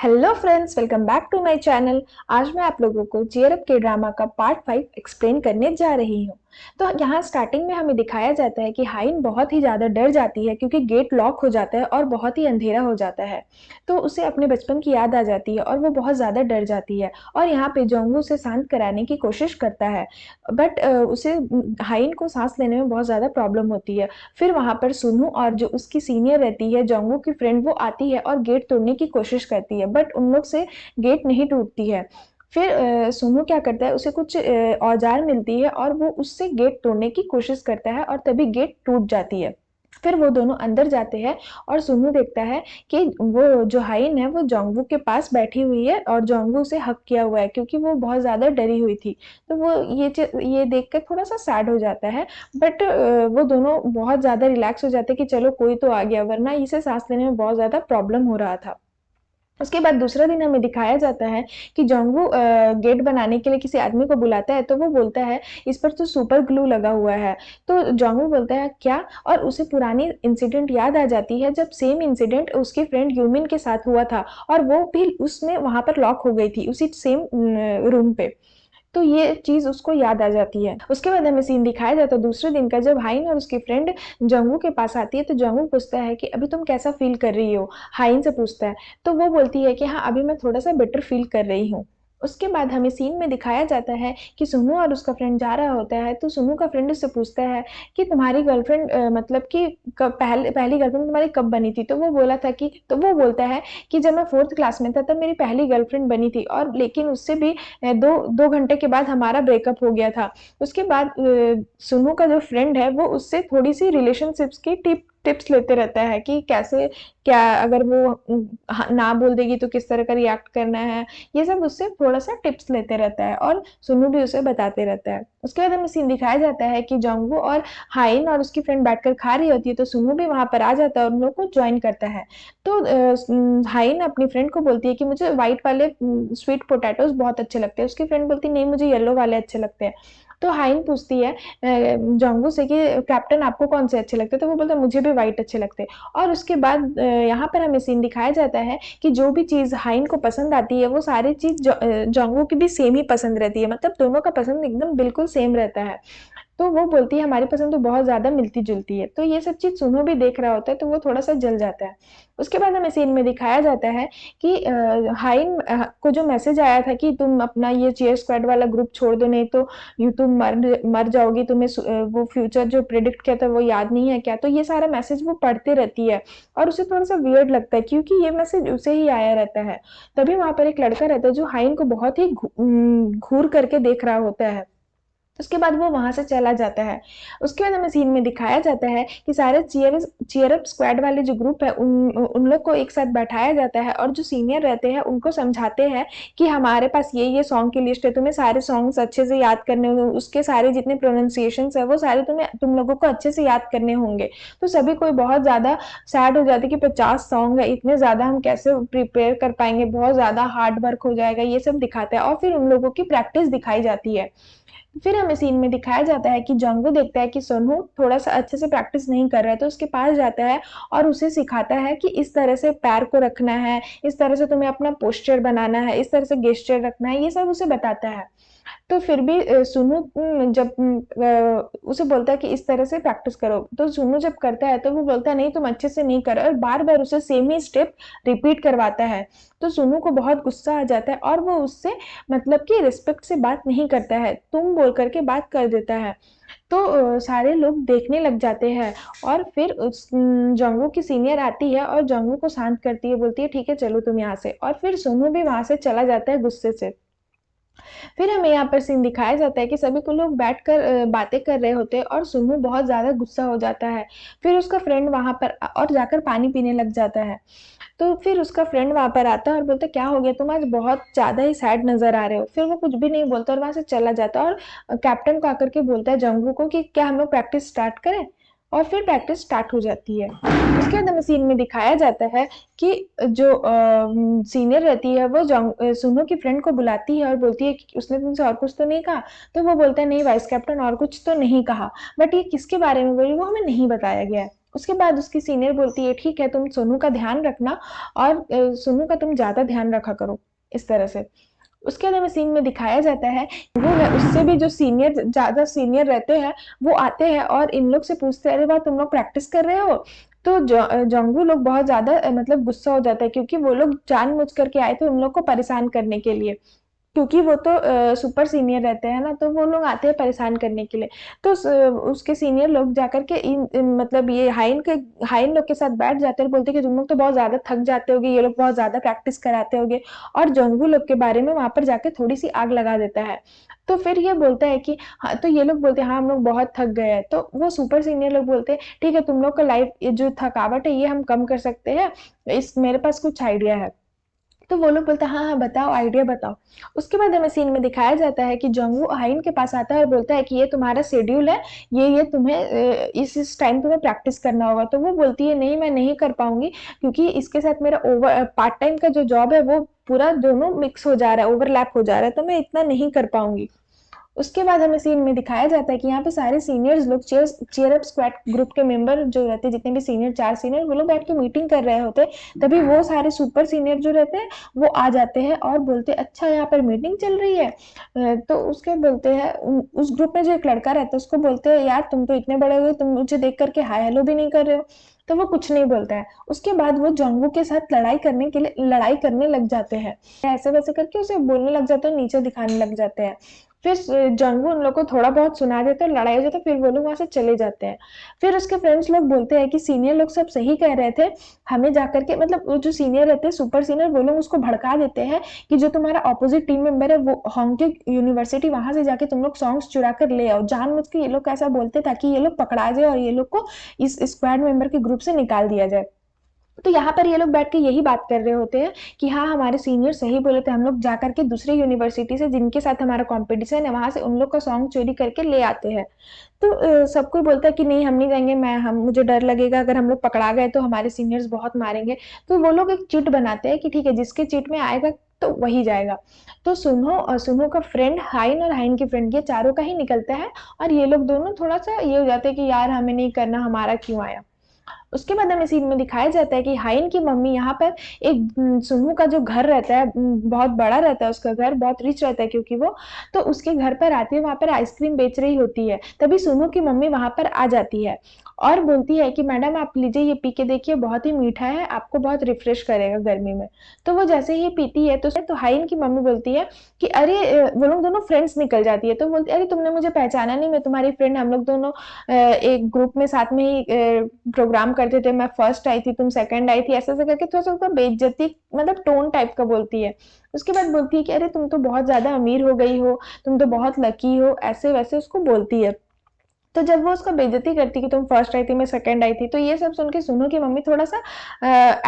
Hello friends, welcome back to my channel. आज मैं आप लोगों को चीयर अप के ड्रामा का पार्ट 5 एक्सप्लेन करने जा रही हूँ। तो यहाँ स्टार्टिंग में हमें दिखाया जाता है कि हाइन बहुत ही ज़्यादा डर जाती है क्योंकि गेट लॉक हो जाता है और बहुत ही अंधेरा हो जाता है। तो उसे अपने बचपन की याद आ जाती है और वो बहुत ज़्यादा डर जाती है और यहाँ पे जोंगू उसे शांत कराने की कोशिश करता है। बट उसे हाइन को सांस लेने में बहुत ज़्यादा प्रॉब्लम होती है। फिर वहाँ पर सुनू और जो उसकी सीनियर रहती है जोंगू की फ्रेंड, वो आती है और गेट तोड़ने की कोशिश करती है, बट उन लोग से गेट नहीं टूटती है। फिर सुनू क्या करता है, उसे कुछ औजार मिलती है और वो उससे गेट तोड़ने की कोशिश करता है और तभी गेट टूट जाती है। फिर वो दोनों अंदर जाते हैं और सुनू देखता है कि वो जो हाइन है वो जोंगवू के पास बैठी हुई है और जोंगवू उसे हक किया हुआ है क्योंकि वो बहुत ज़्यादा डरी हुई थी। तो वो ये देख कर थोड़ा सा सैड हो जाता है। बट वो दोनों बहुत ज़्यादा रिलैक्स हो जाते हैं कि चलो कोई तो आ गया, वरना इसे सांस लेने में बहुत ज़्यादा प्रॉब्लम हो रहा था। उसके बाद दूसरा दिन हमें दिखाया जाता है कि जोंगवू गेट बनाने के लिए किसी आदमी को बुलाता है, तो वो बोलता है इस पर तो सुपर ग्लू लगा हुआ है। तो जोंगवू बोलता है क्या, और उसे पुरानी इंसिडेंट याद आ जाती है जब सेम इंसिडेंट उसकी फ्रेंड यूमिन के साथ हुआ था और वो भी उसमें वहां पर लॉक हो गई थी उसी सेम रूम पे। तो ये चीज़ उसको याद आ जाती है। उसके बाद हमें सीन दिखाया जाता है दूसरे दिन का, जब हाइन और उसकी फ्रेंड जंगू के पास आती है, तो जंगू पूछता है कि अभी तुम कैसा फ़ील कर रही हो? हाइन से पूछता है। तो वो बोलती है कि हाँ, अभी मैं थोड़ा-सा बेटर फ़ील कर रही हूँ। उसके बाद हमें सीन में दिखाया जाता है कि सुन्नू और उसका फ्रेंड जा रहा होता है, तो सुन्नू का फ्रेंड उससे पूछता है कि तुम्हारी गर्लफ्रेंड मतलब कि कब पहली गर्लफ्रेंड तुम्हारी कब बनी थी? तो वो बोलता है कि जब मैं 4th क्लास में था तब मेरी पहली गर्लफ्रेंड बनी थी, और लेकिन उससे भी 2 घंटे के बाद हमारा ब्रेकअप हो गया था। उसके बाद सुन्नू का जो फ्रेंड है वो उससे थोड़ी-सी रिलेशनशिप्स की टिप्स लेते रहता है कि कैसे, क्या अगर वो ना बोल देगी तो किस तरह का रिएक्ट करना है। ये सब उससे थोड़ा-सा टिप्स लेते रहता है और सुन्नू भी उसे बताते रहता है। उसके बाद हमें सीन दिखाया जाता है कि जोंगवू और हाइन और उसकी फ्रेंड बैठकर खा रही होती है, तो सुन्नू भी वहाँ पर आ जाता है और उन लोग को जॉइन करता है। तो हाइन अपनी फ्रेंड को बोलती है कि मुझे व्हाइट वाले स्वीट पोटैटोज़ बहुत अच्छे लगते हैं। उसकी फ्रेंड बोलती है नहीं, मुझे येलो वाले अच्छे लगते हैं। तो हाइन पूछती है जोंगू से कि कैप्टन आपको कौन से अच्छे लगते हैं? तो वो बोलता है मुझे भी व्हाइट अच्छे लगते हैं। और उसके बाद यहाँ पर हमें सीन दिखाया जाता है कि जो भी चीज़ हाइन को पसंद आती है वो सारी चीज़ जोंगू की भी सेम ही पसंद रहती है। मतलब दोनों का पसंद एकदम बिल्कुल सेम रहता है। तो वो बोलती है हमारी पसंद तो बहुत ज़्यादा मिलती-जुलती है। तो ये सब चीज़ सुनो भी देख रहा होता है, तो वो थोड़ा-सा जल जाता है। उसके बाद हमें सीन में दिखाया जाता है कि हाइन को जो मैसेज आया था कि तुम अपना ये चीयर स्क्वाड वाला ग्रुप छोड़ दो, नहीं तो तुम मर जाओगी, तुम्हें वो फ्यूचर जो प्रेडिक्ट किया था वो याद नहीं है क्या? तो ये सारा मैसेज वो पढ़ते रहती है और उसे थोड़ा-सा वियर्ड लगता है क्योंकि ये मैसेज उसे ही आया रहता है। तभी वहाँ पर एक लड़का रहता है जो हाइन को बहुत ही घूर करके देख रहा होता है। उसके बाद वो वहाँ से चला जाता है। उसके बाद हमें सीन में दिखाया जाता है कि सारे चीयर अप स्क्वाड वाले जो ग्रुप है उन लोग को एक साथ बैठाया जाता है और जो सीनियर रहते हैं उनको समझाते हैं कि हमारे पास ये सॉन्ग की लिस्ट है, तुम्हें सारे सॉन्ग्स अच्छे से याद करने होंगे, उसके सारे जितने प्रोनंसिएशंस है वो सारे तुम लोगों को अच्छे से याद करने होंगे। तो सभी कोई बहुत ज़्यादा सैड हो जाते हैं कि 50 सॉन्ग है, इतने ज़्यादा हम कैसे प्रिपेयर कर पाएँगे, बहुत ज़्यादा हार्ड वर्क हो जाएगा, ये सब दिखाता है और फिर उन लोगों की प्रैक्टिस दिखाई जाती है। फिर हमें सीन में दिखाया जाता है कि जंगू देखता है कि सोनू थोड़ा-सा अच्छे से प्रैक्टिस नहीं कर रहा है, तो उसके पास जाता है और उसे सिखाता है कि इस तरह से पैर को रखना है, इस तरह से तुम्हें अपना पोस्चर बनाना है, इस तरह से गेस्चर रखना है, ये सब उसे बताता है। तो फिर भी सुनु जब उसे बोलता है कि इस तरह से प्रैक्टिस करो, तो सुनु जब करता है तो वो बोलता है नहीं, तुम अच्छे से नहीं कर रहे, और बार-बार उसे सेम ही स्टेप रिपीट करवाता है। तो सुनु को बहुत गुस्सा आ जाता है और वो उससे मतलब कि रिस्पेक्ट से बात नहीं करता है, तुम बोल कर के बात कर देता है। तो सारे लोग देखने लग जाते हैं और फिर जंगू की सीनियर आती है और जंगू को शांत करती है, बोलती है ठीक है चलो तुम यहाँ से, और फिर सोनू भी वहाँ से चला जाता है गुस्से से। फिर हमें यहाँ पर सीन दिखाया जाता है कि सभी को लोग बैठकर बातें कर रहे होते हैं और सुन्नू बहुत ज़्यादा गुस्सा हो जाता है। फिर उसका फ्रेंड वहाँ पर और जाकर पानी पीने लग जाता है। तो फिर उसका फ्रेंड वहाँ पर आता है और बोलता है क्या हो गया, तुम आज बहुत ज़्यादा ही सैड नज़र आ रहे हो। फिर वो कुछ भी नहीं बोलता और वहाँ से चला जाता है और कैप्टन को आकर के बोलता है जंगू को कि क्या हम लोग प्रैक्टिस स्टार्ट करें? और फिर प्रैक्टिस स्टार्ट हो जाती है। उसके बाद हमें सीन में दिखाया जाता है कि जो सीनियर रहती है वो सुनो की फ्रेंड को बुलाती है और बोलती है कि उसने तुमसे और कुछ तो नहीं कहा? तो वो बोलता है नहीं वाइस कैप्टन, और कुछ तो नहीं कहा, बट ये किसके बारे में बोली वो हमें नहीं बताया गया है। उसके बाद उसकी सीनियर बोलती है ठीक है तुम सोनू का ध्यान रखना और सोनू का तुम ज़्यादा ध्यान रखा करो, इस तरह से। उसके बाद हमें सीन में दिखाया जाता है वो है उससे भी जो सीनियर ज़्यादा सीनियर रहते हैं वो आते हैं और इन लोग से पूछते हैं अरे वाह तुम लोग प्रैक्टिस कर रहे हो। तो जंगू लोग बहुत ज़्यादा मतलब गुस्सा हो जाता है क्योंकि वो लोग जानबूझ करके आए थे उन लोग को परेशान करने के लिए। क्योंकि वो तो सुपर सीनियर रहते हैं ना, तो वो लोग आते हैं परेशान करने के लिए। तो उसके सीनियर लोग जाकर के मतलब ये हाइन लोग के साथ बैठ जाते हैं, बोलते हैं कि तुम लोग तो बहुत ज़्यादा थक जाते होगे, ये लोग बहुत ज़्यादा प्रैक्टिस कराते होगे, और जंगू लोग के बारे में वहाँ पर जाके थोड़ी सी आग लगा देता है। तो फिर ये बोलता है कि हाँ, तो ये लोग बोलते हैं हाँ हम लोग बहुत थक गए हैं। तो वो सुपर सीनियर लोग बोलते हैं ठीक है तुम लोग का लाइफ ये जो थकावट है ये हम कम कर सकते हैं, इस मेरे पास कुछ आइडिया है। तो वो लोग बोलते हैं हाँ हाँ बताओ आइडिया बताओ। उसके बाद हमें सीन में दिखाया जाता है कि जंगू हाइन के पास आता है और बोलता है कि ये तुम्हारा शेड्यूल है, ये तुम्हें इस टाइम तुम्हें प्रैक्टिस करना होगा। तो वो बोलती है नहीं मैं नहीं कर पाऊंगी क्योंकि इसके साथ मेरा ओवर पार्ट टाइम का जो जॉब है वो पूरा दोनों मिक्स हो जा रहा है, ओवरलैप हो जा रहा है, तो मैं इतना नहीं कर पाऊंगी। उसके बाद हमें सीन में दिखाया जाता है कि यहाँ पे सारे सीनियर्स लोग चीयर अप स्क्वाड ग्रुप के मेंबर जो रहते हैं, जितने भी सीनियर 4 सीनियर वो लोग बैठ के मीटिंग कर रहे होते हैं। तभी वो सारे सुपर सीनियर जो रहते हैं वो आ जाते हैं और बोलते हैं अच्छा यहाँ पर मीटिंग चल रही है। तो उसके बोलते हैं उस ग्रुप में जो एक लड़का रहता है उसको बोलते हैं यार तुम तो इतने बड़े हुए तुम मुझे देख करके हाय हेलो भी नहीं कर रहे हो। तो वो कुछ नहीं बोलता है। उसके बाद वो जंगू के साथ लड़ाई करने लग जाते हैं, ऐसे वैसे करके उसे बोलने लग जाते हैं, नीचे दिखाने लग जाते हैं। फिर जंगू उन लोग को थोड़ा बहुत सुना देता है, लड़ाई हो जाती है, फिर वो लोग वहां से चले जाते हैं। फिर उसके फ्रेंड्स लोग बोलते हैं कि सीनियर लोग सब सही कह रहे थे, हमें जाकर के मतलब वो जो सीनियर रहते हैं सुपर सीनियर वो लोग उसको भड़का देते हैं कि जो तुम्हारा ऑपोजिट टीम मेंबर है वो हॉन्गकिंग यूनिवर्सिटी वहां से जाके तुम लोग सॉन्ग्स चुरा कर ले आओ। जानबूझ के ये लोग ऐसा बोलते ताकि ये लोग पकड़ा जाए और ये लोग को इस स्क्वाड मेंबर के ग्रुप से निकाल दिया जाए। तो यहाँ पर ये लोग बैठ के यही बात कर रहे होते हैं कि हाँ हमारे सीनियर सही बोले थे, हम लोग जा करके दूसरे यूनिवर्सिटी से जिनके साथ हमारा कंपटीशन है वहां से उन लोग का सॉन्ग चोरी करके ले आते हैं। तो सब कोई बोलता है कि नहीं हम नहीं जाएंगे, मैं हम मुझे डर लगेगा, अगर हम लोग पकड़ा गए तो हमारे सीनियर्स बहुत मारेंगे। तो वो लोग एक चिट बनाते हैं कि ठीक है जिसके चिट में आएगा तो वही जाएगा। तो सुनो और सुनो का फ्रेंड हाइन और हाइन की फ्रेंड ये चारों का ही निकलता है और ये लोग दोनों थोड़ा सा ये हो जाते हैं कि यार हमें नहीं करना, हमारा क्यों आया। उसके बाद हमें सीन में दिखाया जाता है कि हाइन की मम्मी यहाँ पर एक सुमू का जो घर रहता है बहुत बड़ा रहता है, उसका घर बहुत रिच रहता है क्योंकि वो, तो उसके घर पर आती है, वहां पर आइसक्रीम बेच रही होती है। तभी सुमू की मम्मी वहां पर आ जाती है और बोलती है कि मैडम आप लीजिए ये पी के देखिए बहुत ही मीठा है, आपको बहुत रिफ्रेश करेगा गर्मी में। तो वो जैसे ही पीती है तो हाइन की मम्मी बोलती है कि अरे वो लोग दोनों फ्रेंड्स निकल जाती है। तो बोलती है अरे तुमने मुझे पहचाना नहीं, मैं तुम्हारी फ्रेंड, हम लोग दोनों एक ग्रुप में साथ में ही प्रोग्राम करते थे, मैं फर्स्ट आई थी तुम सेकंड आई थी, ऐसे ऐसे करके थोड़ा सा उसका बेइज्जती मतलब टोन टाइप का बोलती है। उसके बाद बोलती है कि अरे तुम तो बहुत ज्यादा अमीर हो गई हो, तुम तो बहुत लकी हो, ऐसे वैसे उसको बोलती है। तो जब वो उसका बेइज्जती करती कि तुम फर्स्ट आई थी मैं सेकंड आई थी, तो ये सब सुन के सुनो की मम्मी थोड़ा सा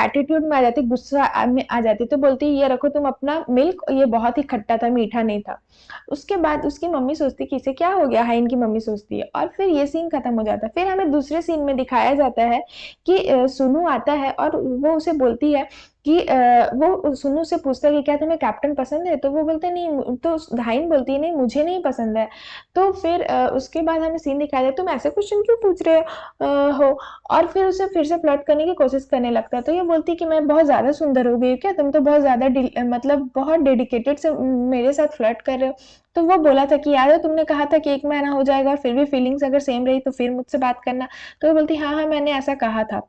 एटीट्यूड में आ जाती, गुस्सा में आ जाती। तो बोलती ये रखो तुम अपना मिल्क, ये बहुत ही खट्टा था, मीठा नहीं था। उसके बाद उसकी मम्मी सोचती कि इसे क्या हो गया, हाइन की मम्मी सोचती है, और फिर ये सीन खत्म हो जाता है। फिर हमें दूसरे सीन में दिखाया जाता है कि सुनु आता है और वो उसे बोलती है कि वो सुनु से पूछता है कि क्या तुम्हें कैप्टन पसंद है। तो वो बोलते नहीं, तो हाइन बोलती है नहीं मुझे नहीं पसंद है। तो फिर उसके बाद हमें सीन दिखाया जाए तुम ऐसे क्वेश्चन क्यों पूछ रहे हो, और फिर उसे फिर से फ्लर्ट करने की कोशिश करने लगता है। तो ये बोलती है कि मैं बहुत ज्यादा सुंदर हो गई हूँ क्या, तुम तो बहुत ज्यादा मतलब बहुत डेडिकेटेड से मेरे साथ फ्लर्ट कर रहे हो। तो वो बोला था कि यार तुमने कहा था कि 1 महीना हो जाएगा, फिर भी फीलिंग्स अगर सेम रही तो फिर मुझसे बात करना। तो वो बोलती हाँ हाँ मैंने ऐसा कहा था।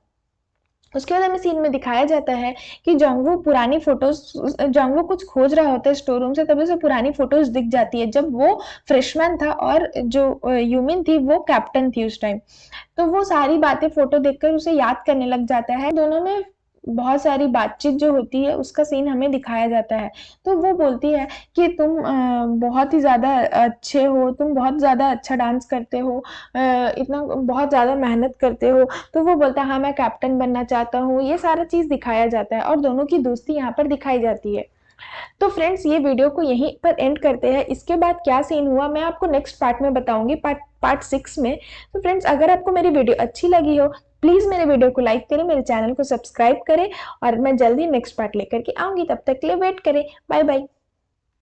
उसके बाद हमें सीन में दिखाया जाता है कि जोंगवू पुरानी फोटोज, जोंगवू कुछ खोज रहा होता है स्टोर रूम से, तभी उसे पुरानी फोटोज दिख जाती है जब वो फ्रेशमैन था और जो यूमिन थी वो कैप्टन थी उस टाइम। तो वो सारी बातें फोटो देखकर उसे याद करने लग जाता है। दोनों में बहुत सारी बातचीत जो होती है उसका सीन हमें दिखाया जाता है। तो वो बोलती है कि तुम बहुत ही ज़्यादा अच्छे हो, तुम बहुत ज़्यादा अच्छा डांस करते हो, इतना बहुत ज़्यादा मेहनत करते हो। तो वो बोलता है हाँ मैं कैप्टन बनना चाहता हूँ, ये सारा चीज़ दिखाया जाता है और दोनों की दोस्ती यहाँ पर दिखाई जाती है। तो फ्रेंड्स ये वीडियो को यहीं पर एंड करते हैं। इसके बाद क्या सीन हुआ मैं आपको नेक्स्ट पार्ट में बताऊंगी, पार्ट 6 में। तो फ्रेंड्स अगर आपको मेरी वीडियो अच्छी लगी हो प्लीज मेरे वीडियो को लाइक करें, मेरे चैनल को सब्सक्राइब करें और मैं जल्दी नेक्स्ट पार्ट लेकर के आऊंगी। तब तक के लिए वेट करें। Bye bye.